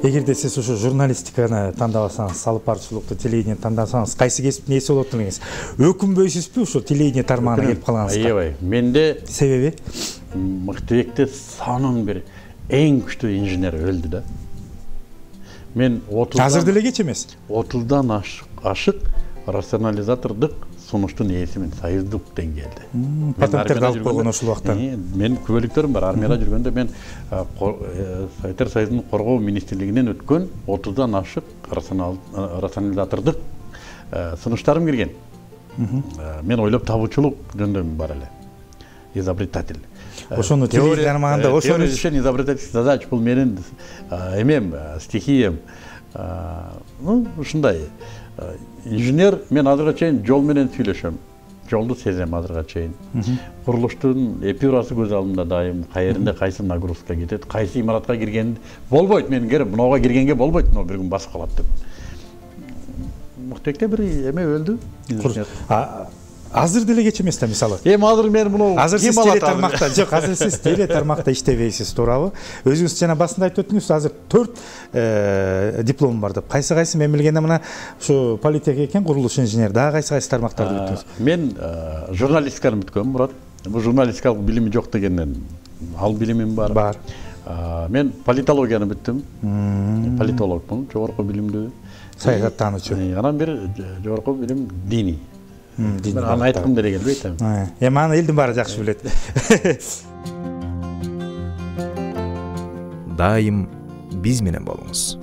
Эгерде сиз ушу журналистиканы тандабасаңыз, салып барчылыкты, телевидение тандасаңыз, кайсы кесиптин ээси болот элеңиз? Өкүнбөйсүзбү ушу телевидение тармагына келип калганыңызга? Аябай. Менде себеби Мыктыбекте сонун бир эң күчтүү инженер өлдү да. Мен 30 азыр деле кеч эмес. 30дан ашык рационализатордук сунуштун ээсимин союздук деңгээлде. Патенттерди алып койгон ошол убакта. Мен күбөлүктөрүм бар. Армияда жүргөндө мен Советтер Союзунун коргоо министрлигинен өткөн 30дан ашык рационализатордук сунуштарым кирген. Мен ойлоп табуучулук жөндөмүм бар эле. Изобретатель. Ошону телевидение тармагында ошону решение изобретательских задач бул менин эмем, стихиям. Ну, ушундай. Инженер, мен азырга чейин жол менен сүйлөшөм. Жолду сезем азырга чейин. Курулуштун эпюрасы көз алдымда дайым. Кайеринде кайсы нагрузка кетет, кайсы имаратка кирген болбойт. Мен керек, мынауга киргенге болбойт, мына бир күн басып калат деп. Мыктыбекте бир эме өлдү. Азыр деле кеч эмес да мисалы. Азыр мен муну азыр сиз телетармакта, жок, азыр сиз телетармакта иштебейсиз, туурабы? Өзүңүз жана басында айтып өттүңүз, азыр 4 дипломум бар деп. Кайсы мен билгенде мына ушу политех экен, курулуш инженер, дагы кайсы тармактарды бүттүңүз? Мен журналистиканы бүткөм, Мурат. Бул журналистикалык билими жок дегенден ал билимим бар. Бар. Мен политологияны бүттүм. Политологмун, жогорку билимдүү. Саясаттануучу. Анан бир жогорку билим дини. Мен аны айткым деле келбейт. Эми аны элдин баары жакшы билет. Дайым биз менен болуңуз.